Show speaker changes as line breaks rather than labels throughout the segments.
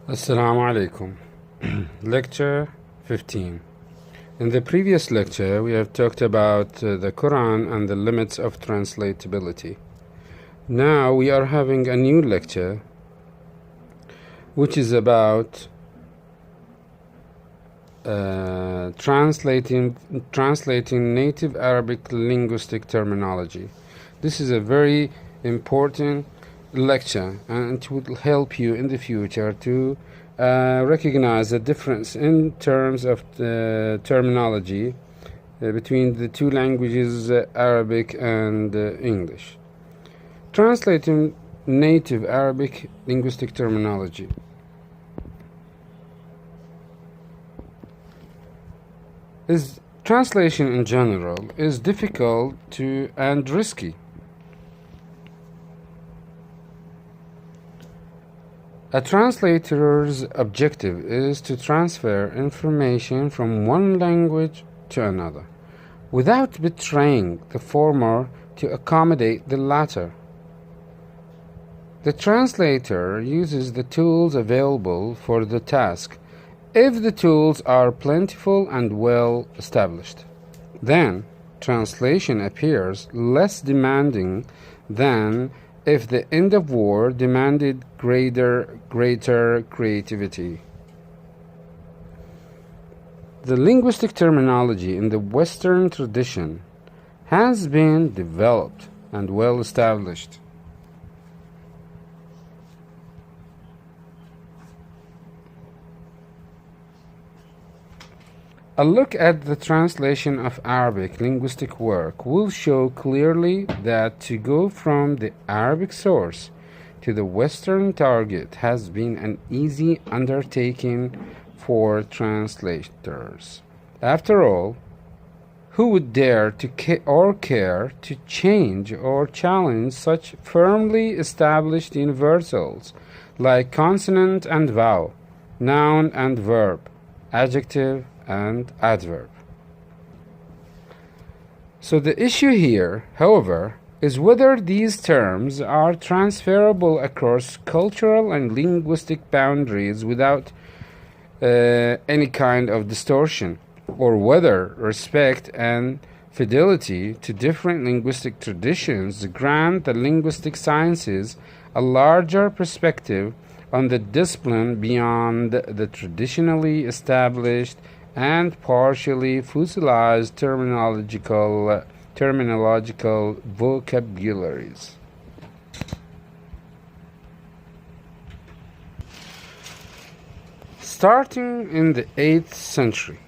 Assalamu alaikum. Lecture 15. In the previous lecture, we have talked about the Quran and the limits of translatability. Now we are having a new lecture which is about translating native Arabic linguistic terminology. This is a very important lecture, and it will help you in the future to recognize the difference in terms of the terminology between the two languages, Arabic and English. Translating native Arabic linguistic terminology. Translation in general is difficult and risky. A translator's objective is to transfer information from one language to another, without betraying the former to accommodate the latter. The translator uses the tools available for the task. If the tools are plentiful and well established, then translation appears less demanding than if the end of war demanded greater creativity. The linguistic terminology in the Western tradition has been developed and well established. A look at the translation of Arabic linguistic work will show clearly that to go from the Arabic source to the Western target has been an easy undertaking for translators. After all, who would dare to care to change or challenge such firmly established universals like consonant and vowel, noun and verb, adjective and adverb? So the issue here, however, is whether these terms are transferable across cultural and linguistic boundaries without any kind of distortion, or whether respect and fidelity to different linguistic traditions grant the linguistic sciences a larger perspective on the discipline beyond the traditionally established and partially fossilized terminological vocabularies. Starting in the 8th century,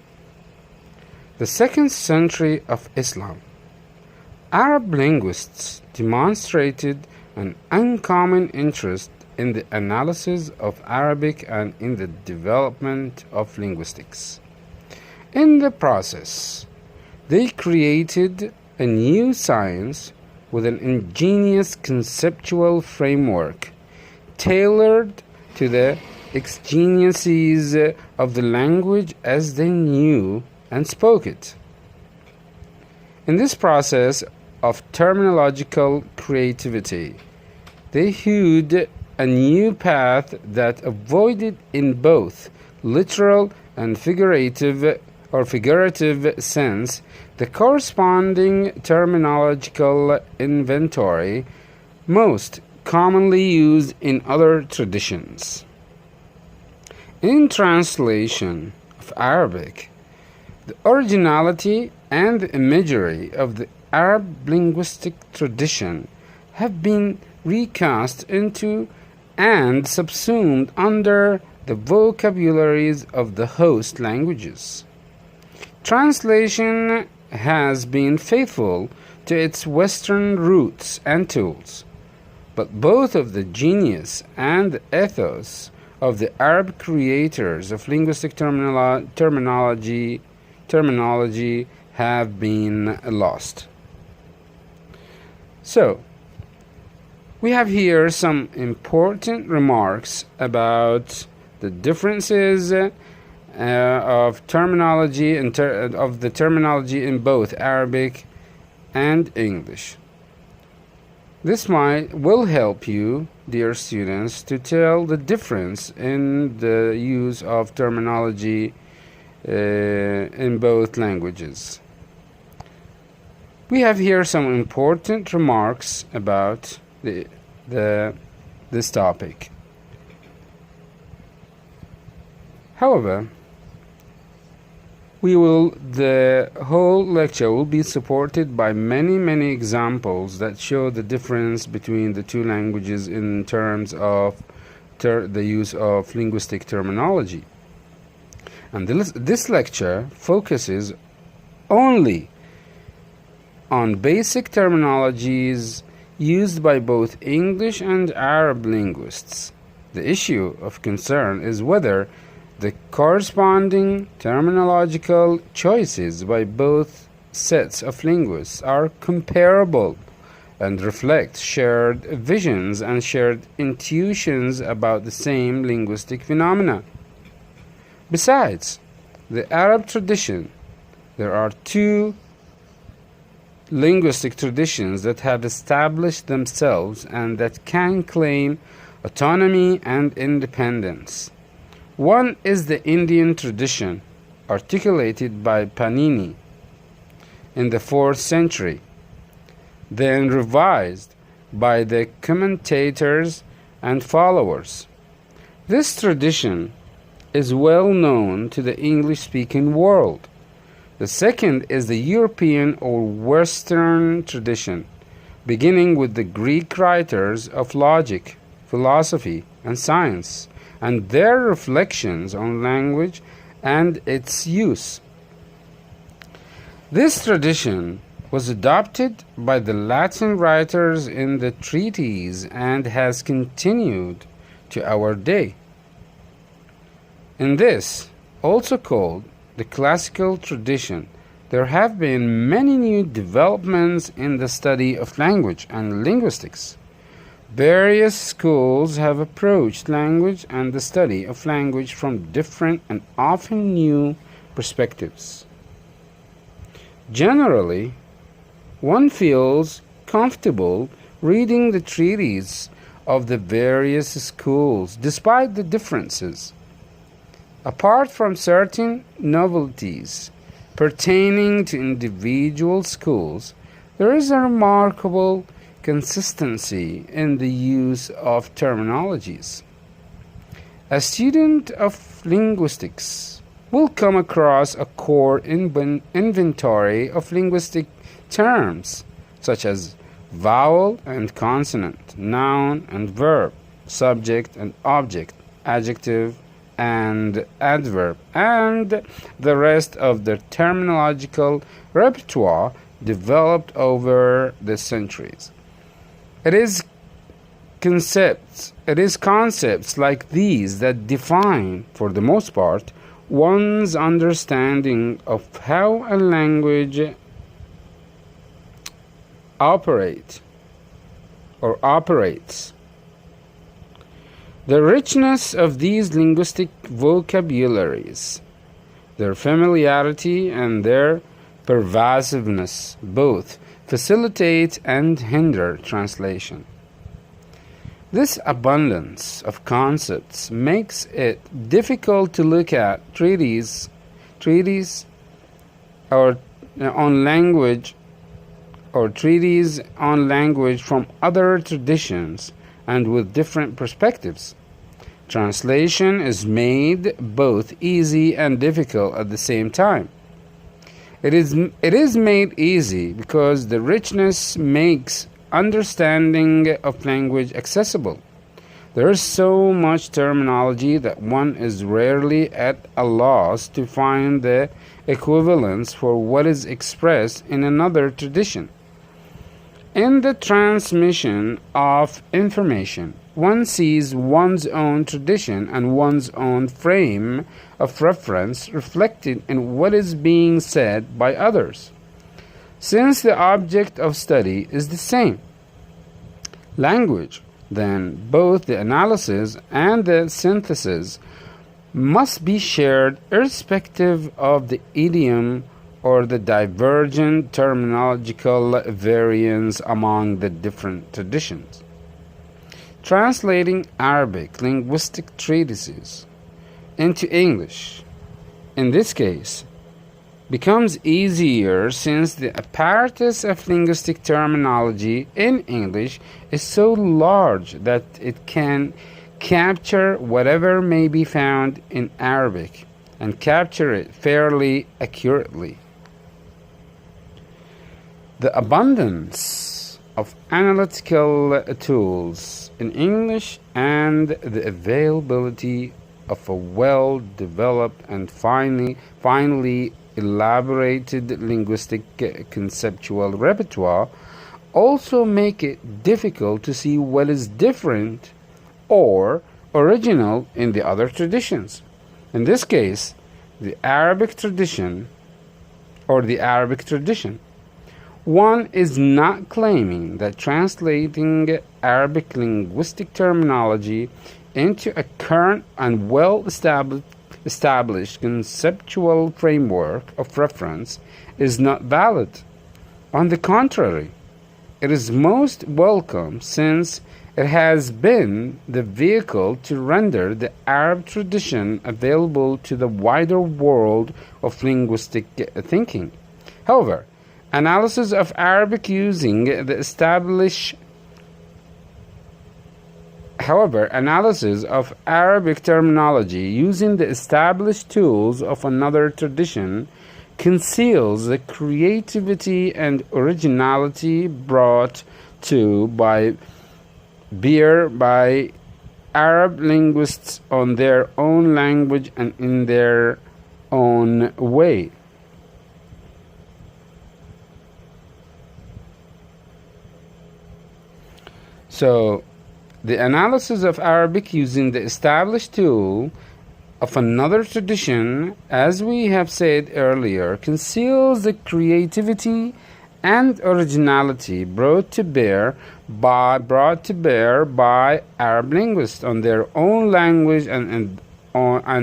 the 2nd century of Islam, Arab linguists demonstrated an uncommon interest in the analysis of Arabic and in the development of linguistics. In the process, they created a new science with an ingenious conceptual framework tailored to the exigencies of the language as they knew and spoke it. In this process of terminological creativity, they hewed a new path that avoided in both literal and figurative sense the corresponding terminological inventory most commonly used in other traditions. In translation of Arabic, the originality and the imagery of the Arab linguistic tradition have been recast into and subsumed under the vocabularies of the host languages. Translation has been faithful to its Western roots and tools, but both of the genius and the ethos of the Arab creators of linguistic terminology have been lost. So, we have here some important remarks about the differences of terminology and of the terminology in both Arabic and English. This will help you, dear students, to tell the difference in the use of terminology in both languages. We have here some important remarks about this topic. However, the whole lecture will be supported by many examples that show the difference between the two languages in terms of the use of linguistic terminology. And this lecture focuses only on basic terminologies used by both English and Arab linguists. The issue of concern is whether the corresponding terminological choices by both sets of linguists are comparable and reflect shared visions and shared intuitions about the same linguistic phenomena. Besides the Arab tradition, there are two linguistic traditions that have established themselves and that can claim autonomy and independence. One is the Indian tradition, articulated by Panini in the 4th century, then revised by the commentators and followers. This tradition is well known to the English-speaking world. The second is the European or Western tradition, beginning with the Greek writers of logic, philosophy, and science, and their reflections on language and its use. This tradition was adopted by the Latin writers in the treatises and has continued to our day. In this, also called the classical tradition, there have been many new developments in the study of language and linguistics. Various schools have approached language and the study of language from different and often new perspectives. Generally, one feels comfortable reading the treatises of the various schools despite the differences. Apart from certain novelties pertaining to individual schools, there is a remarkable consistency in the use of terminologies. A student of linguistics will come across a core inventory of linguistic terms, such as vowel and consonant, noun and verb, subject and object, adjective and adverb, and the rest of the terminological repertoire developed over the centuries. It is concepts like these that define, for the most part, one's understanding of how a language operates. The richness of these linguistic vocabularies, their familiarity and their pervasiveness both facilitate and hinder translation. This abundance of concepts makes it difficult to look at treatises on language from other traditions and with different perspectives. Translation is made both easy and difficult at the same time. It is made easy because the richness makes understanding of language accessible. There is so much terminology that one is rarely at a loss to find the equivalence for what is expressed in another tradition. In the transmission of information, one sees one's own tradition and one's own frame of reference reflected in what is being said by others. Since the object of study is the same, language, then both the analysis and the synthesis must be shared irrespective of the idiom or the divergent terminological variance among the different traditions. Translating Arabic linguistic treatises into English, in this case, becomes easier since the apparatus of linguistic terminology in English is so large that it can capture whatever may be found in Arabic and capture it fairly accurately. The abundance of analytical tools in English and the availability of a well-developed and finely elaborated linguistic conceptual repertoire also make it difficult to see what is different or original in the other traditions. In this case, the Arabic tradition. One is not claiming that translating Arabic linguistic terminology into a current and well-established conceptual framework of reference is not valid. On the contrary, it is most welcome since it has been the vehicle to render the Arab tradition available to the wider world of linguistic thinking. However, analysis of Arabic terminology using the established tools of another tradition conceals the creativity and originality brought to bear by Arab linguists on their own language and in their own way. So, the analysis of Arabic using the established tool of another tradition, as we have said earlier, conceals the creativity and originality brought to bear by Arab linguists on their own language and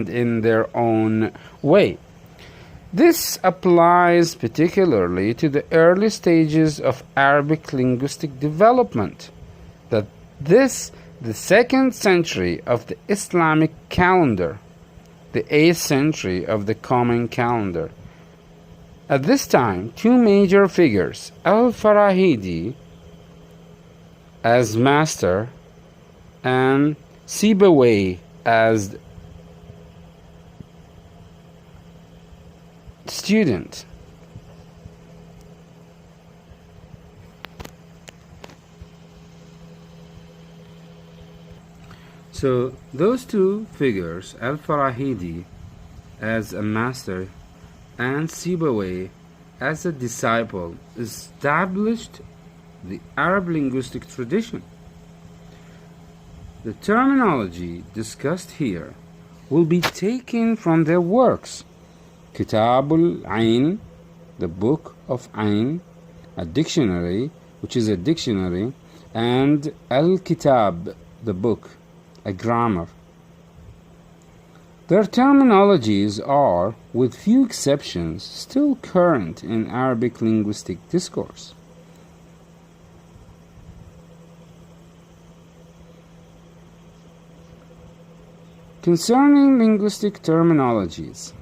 in their own way. This applies particularly to the early stages of Arabic linguistic development, the 2nd century of the Islamic calendar, the 8th century of the Common Calendar. At this time, two major figures, Al-Farahidi as master and Sibawayh as student, so those two figures, Al-Farahidi as a master and Sibawayh as a disciple, established the Arab linguistic tradition. The terminology discussed here will be taken from their works: Kitabul Ain, the Book of Ain, a dictionary, which is a dictionary, and Al-Kitab, the book, a grammar. Their terminologies are, with few exceptions, still current in Arabic linguistic discourse. Concerning linguistic terminologies,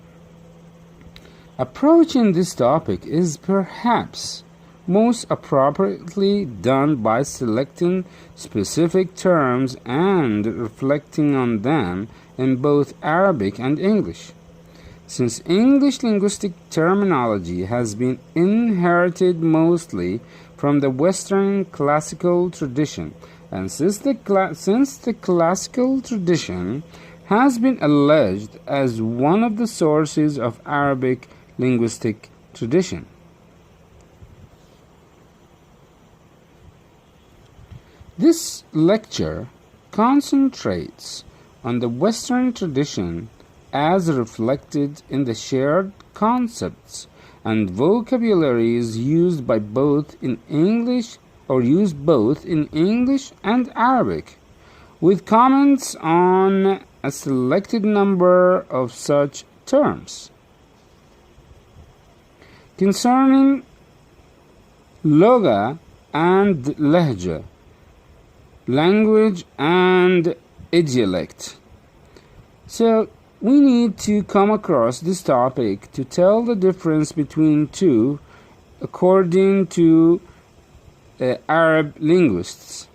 approaching this topic is perhaps most appropriately done by selecting specific terms and reflecting on them in both Arabic and English. Since English linguistic terminology has been inherited mostly from the Western classical tradition, and since the classical tradition has been alleged as one of the sources of Arabic linguistic tradition, this lecture concentrates on the Western tradition as reflected in the shared concepts and vocabularies used both in English and Arabic, with comments on a selected number of such terms. concerning lugha and lahja, language and dialect. So we need to come across this topic to tell the difference between two according to Arab linguists.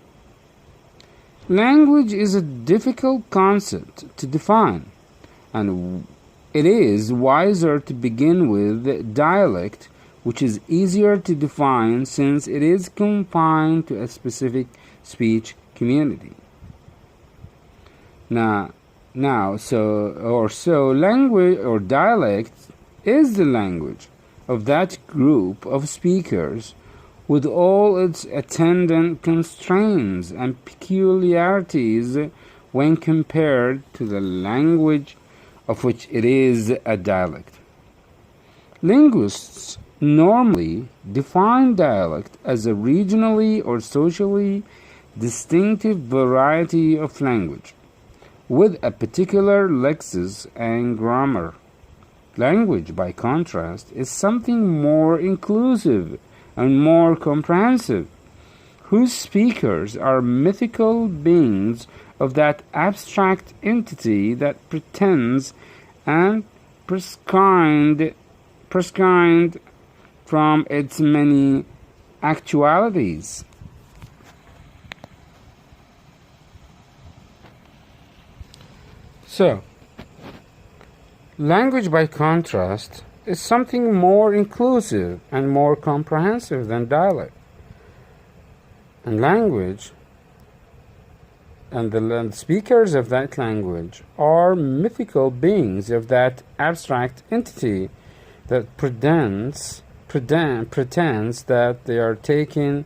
Language is a difficult concept to define, and it is wiser to begin with dialect, which is easier to define since it is confined to a specific speech community. Language or dialect is the language of that group of speakers with all its attendant constraints and peculiarities when compared to the language of which it is a dialect. Linguists normally define dialect as a regionally or socially distinctive variety of language with a particular lexis and grammar. Language, by contrast, is something more inclusive and more comprehensive, whose speakers are mythical beings of that abstract entity that pretends and prescinds from its many actualities. So, language, by contrast, is something more inclusive and more comprehensive than dialect. And language and the speakers of that language are mythical beings of that abstract entity that pretends that they are taking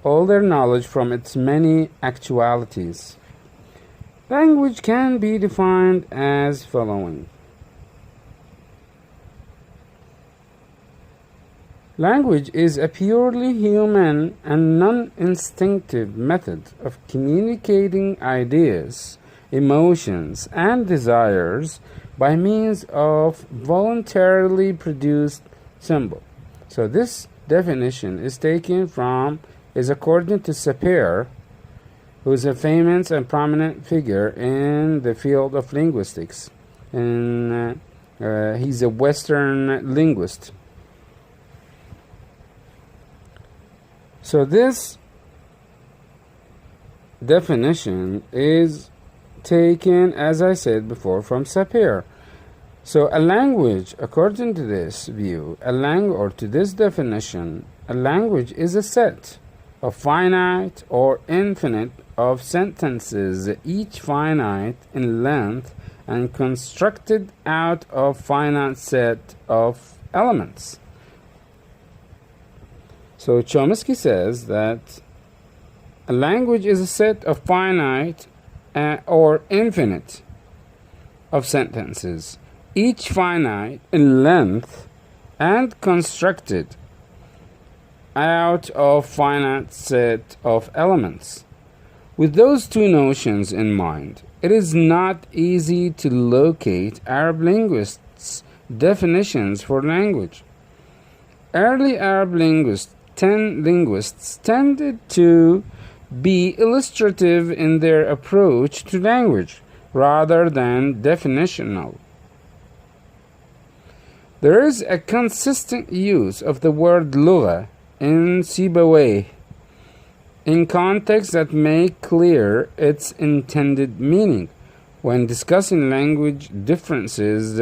all their knowledge from its many actualities. Language can be defined as following. Language is a purely human and non-instinctive method of communicating ideas, emotions, and desires by means of voluntarily produced symbol. So this definition is according to Sapir, who is a famous and prominent figure in the field of linguistics. And he's a Western linguist. So this definition is taken, as I said before, from Sapir. So a language, according to this view, or to this definition, a language is a set of finite or infinite of sentences, each finite in length and constructed out of finite set of elements. So Chomsky says that a language is a set of finite or infinite of sentences, each finite in length and constructed out of finite set of elements. With those two notions in mind, it is not easy to locate Arab linguists' definitions for language. Early Arab linguists tended to be illustrative in their approach to language rather than definitional. There is a consistent use of the word lugha in Sibawayh in contexts that make clear its intended meaning. When discussing language differences,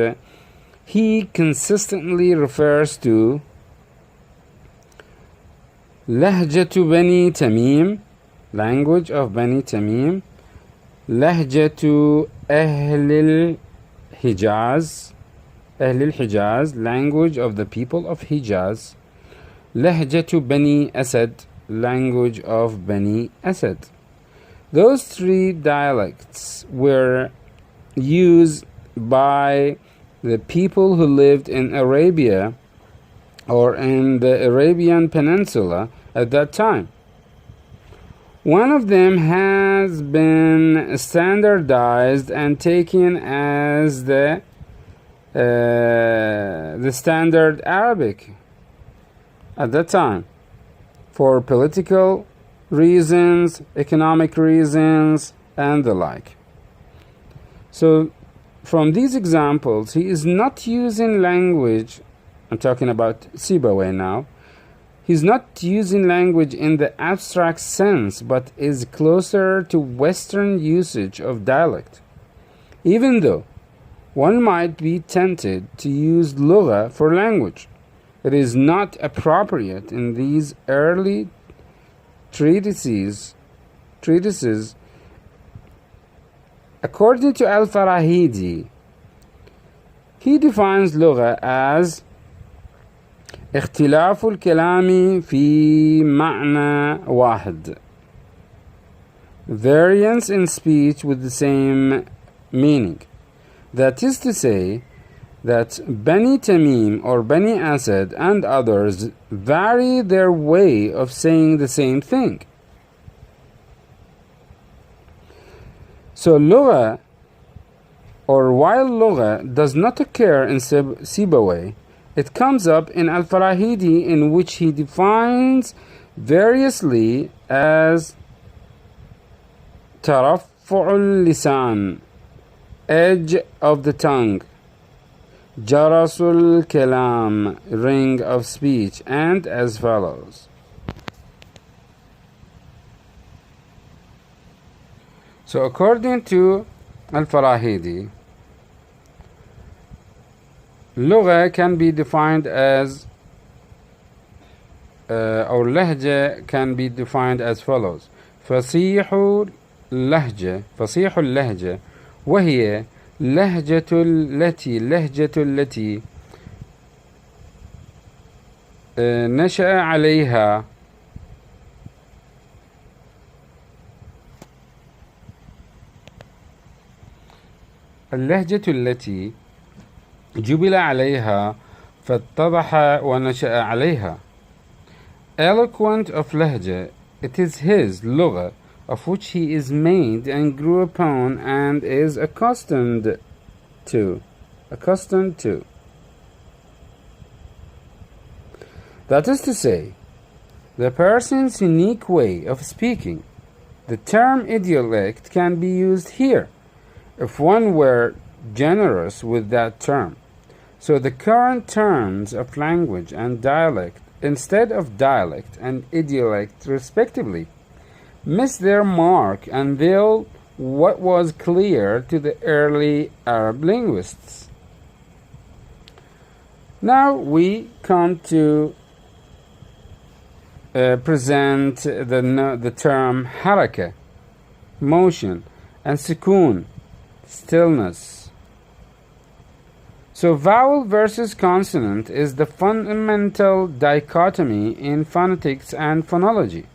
he consistently refers to Lahjatu Bani Tamim, language of Bani Tamim, Lahjatu Ahlil Hijaz, language of the people of Hijaz, Lahjatu Bani Asad, language of Bani Asad. Those three dialects were used by the people who lived in Arabia or in the Arabian Peninsula at that time. One of them has been standardized and taken as the standard Arabic, at that time for political reasons, economic reasons, and the like. So from these examples, he is not using language, I'm talking about Sibawayh now, he's not using language in the abstract sense, but is closer to Western usage of dialect. Even though one might be tempted to use lugha for language, it is not appropriate in these early treatises. According to Al-Farahidi, he defines lugha as اختلاف الكلام في معنى واحد, variance in speech with the same meaning. That is to say that Bani Tamim or Bani Asad and others vary their way of saying the same thing. So lugha, or while lugha does not occur in Sibawayh, it comes up in Al-Farahidi, in which he defines variously as taraffu'ul lisan, edge of the tongue, jarasul kalam, ring of speech, and as follows. So according to Al-Farahidi, lugha can be defined as or lahja can be defined as follows. فصيح اللهجة وهي لهجة التي نشأ عليها اللهجة التي جبل عليها فاتضح ونشأ عليها. Eloquent of lahja, it is his lugha of which he is made and grew upon and is accustomed to. That is to say, the person's unique way of speaking. The term idiolect can be used here if one were generous with that term. So the current terms of language and dialect, instead of dialect and idiolect respectively, miss their mark and veil what was clear to the early Arab linguists. Now we come to present the term haraka, motion, and sukoon, stillness. So vowel versus consonant is the fundamental dichotomy in phonetics and phonology.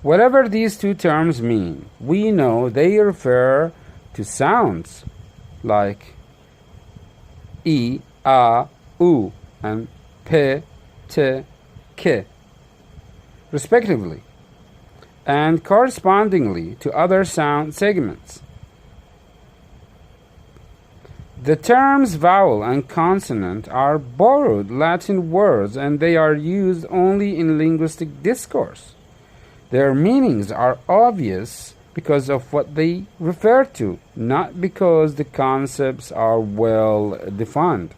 Whatever these two terms mean, we know they refer to sounds like I, A, U, and P, T, K, respectively, and correspondingly to other sound segments. The terms vowel and consonant are borrowed Latin words, and they are used only in linguistic discourse. Their meanings are obvious because of what they refer to, not because the concepts are well defined.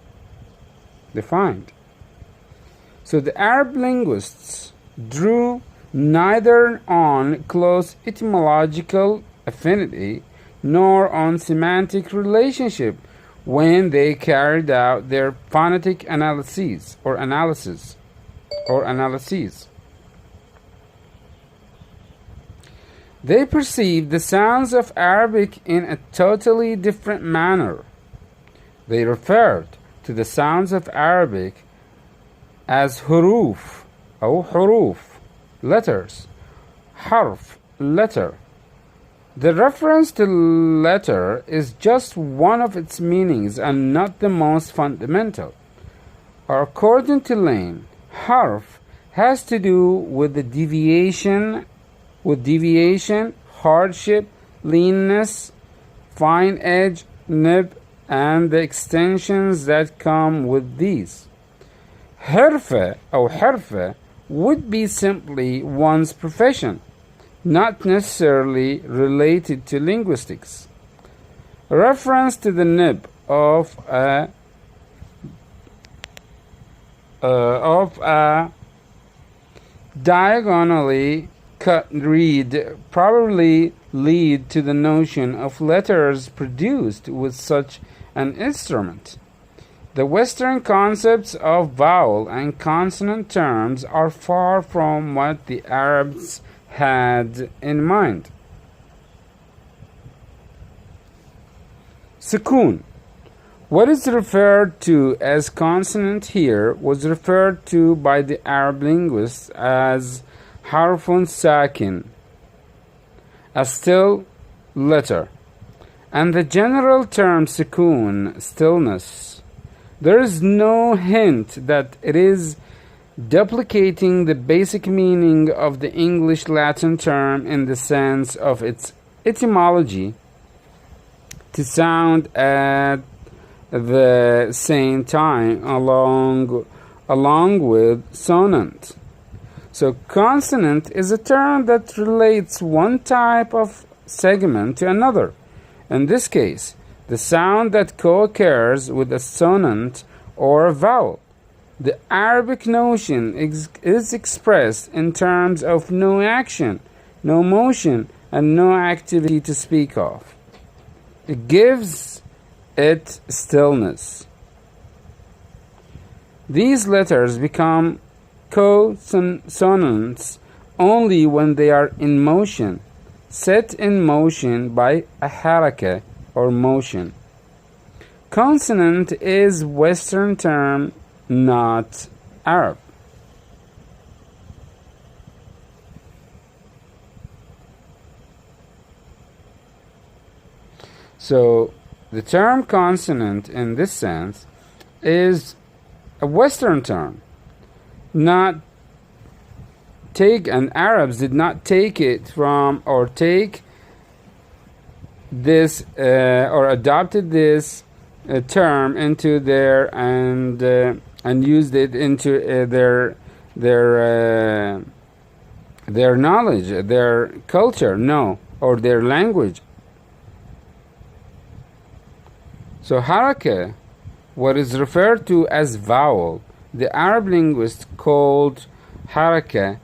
So the Arab linguists drew neither on close etymological affinity nor on semantic relationship when they carried out their phonetic analyses. They perceived the sounds of Arabic in a totally different manner. They referred to the sounds of Arabic as huruf, or huruf, letters, harf, letter. The reference to letter is just one of its meanings and not the most fundamental. According to Lane, harf has to do with the deviation, hardship, leanness, fine edge, nib, and the extensions that come with these. حرفة أو حرفة would be simply one's profession, not necessarily related to linguistics. Reference to the nib of a diagonally cut reed probably lead to the notion of letters produced with such an instrument. The Western concepts of vowel and consonant terms are far from what the Arabs had in mind. Sukoon. What is referred to as consonant here was referred to by the Arab linguists as harfun sakin, a still letter, and the general term sukoon, stillness. There is no hint that it is duplicating the basic meaning of the English Latin term in the sense of its etymology to sound at the same time along with sonant. So consonant is a term that relates one type of segment to another. In this case, the sound that co-occurs with a sonant or a vowel. The Arabic notion is expressed in terms of no action, no motion, and no activity to speak of. It gives it stillness. These letters become consonants only when they are in motion, set in motion by a haraka or motion. Consonant is Western term, not Arab. So the term consonant in this sense is a Western term, not take, and Arabs did not take it from or take this or adopted this term into their and used it into their knowledge, their culture, no, or their language. So haraka, what is referred to as vowel, the Arab linguist called haraka.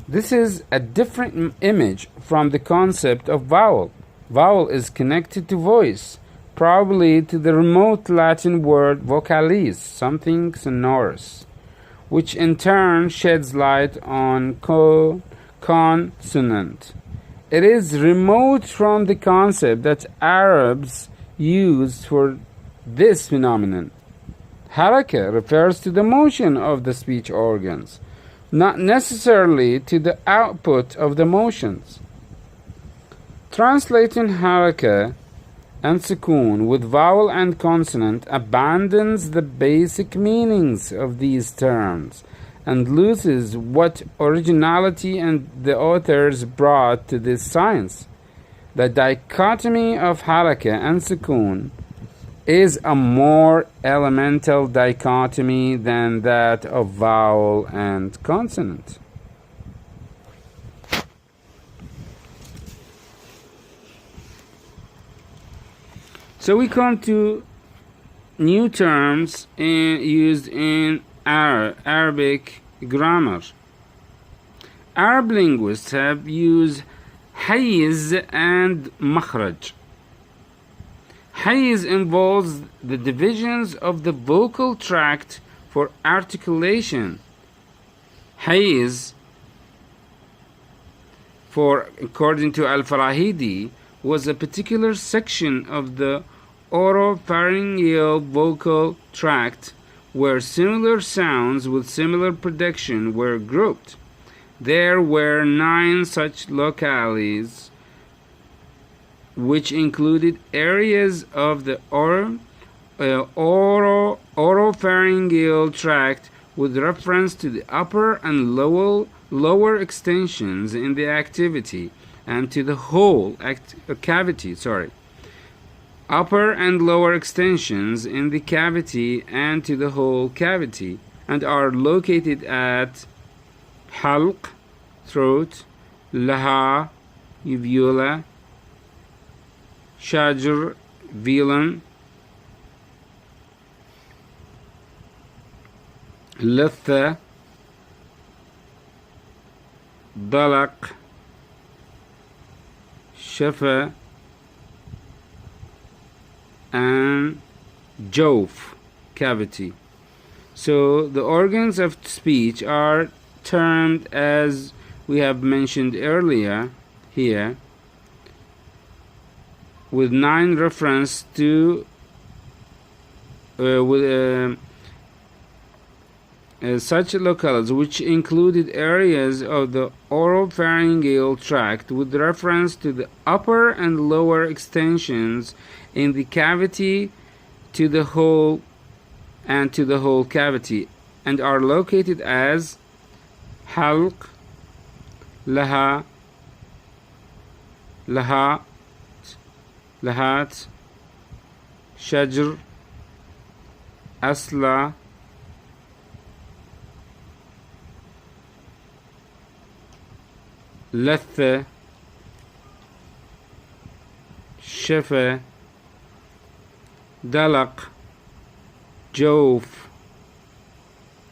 This is a different image from the concept of vowel. Vowel is connected to voice, probably to the remote Latin word vocalis, something sonorous, which in turn sheds light on consonant. It is remote from the concept that Arabs used for this phenomenon. Haraka refers to the motion of the speech organs, not necessarily to the output of the motions. Translating haraka and sukoon with vowel and consonant abandons the basic meanings of these terms and loses what originality and the authors brought to this science. The dichotomy of haraka and sukoon is a more elemental dichotomy than that of vowel and consonant. So we come to new terms used in Arabic grammar. Arab linguists have used hayz and makhraj. Hayz involves the divisions of the vocal tract for articulation. Hayz, according to Al-Farahidi, was a particular section of the oropharyngeal vocal tract where similar sounds with similar production were grouped. There were 9 such locales, which included areas of the oropharyngeal tract with reference to the upper and lower extensions in the activity and to the whole cavity. Upper and lower extensions in the cavity and to the whole cavity, and are located at halq, throat, laha, uvula, shajr, velum, litha, dalaq, shafa, and jawf, cavity. So the organs of speech are termed, as we have mentioned earlier here, with 9 reference to such locales, which included areas of the oropharyngeal tract with reference to the upper and lower extensions in the cavity to the whole and to the whole cavity, and are located as halq, laha, lahat, shajr, asla, latha, shafa, dalaq, jawf,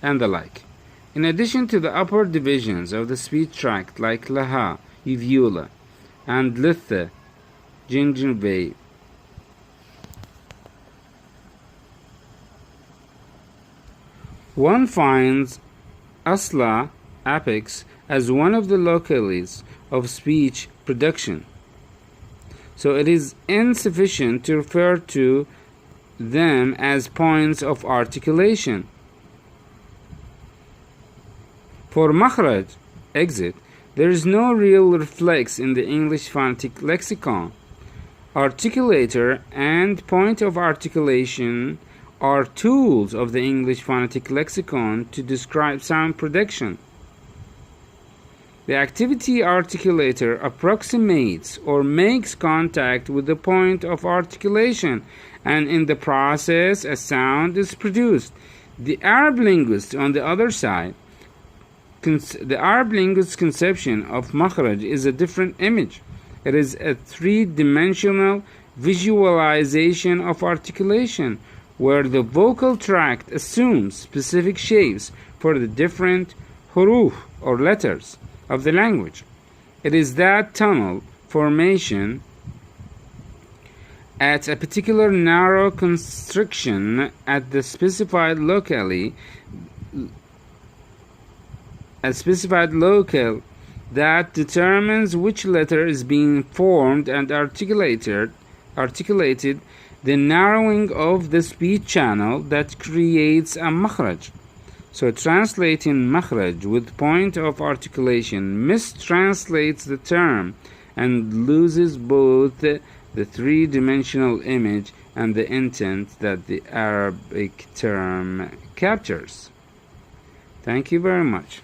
and the like. In addition to the upper divisions of the speech tract like laha, uvula, and litha, gingivae, one finds asla, apex, as one of the locales of speech production. So it is insufficient to refer to them as points of articulation. For makhraj, exit, there is no real reflex in the English phonetic lexicon. Articulator and point of articulation are tools of the English phonetic lexicon to describe sound production. The activity articulator approximates or makes contact with the point of articulation, and in the process a sound is produced. The Arab linguist, on the other side, the Arab linguist's conception of makhraj is a different image. It is a three-dimensional visualization of articulation, where the vocal tract assumes specific shapes for the different huruf or letters of the language. It is that tunnel formation at a particular narrow constriction at the specified locale, that determines which letter is being formed and articulated, the narrowing of the speech channel that creates a makhraj. So translating makhraj with point of articulation mistranslates the term and loses both the three-dimensional image and the intent that the Arabic term captures. Thank you very much.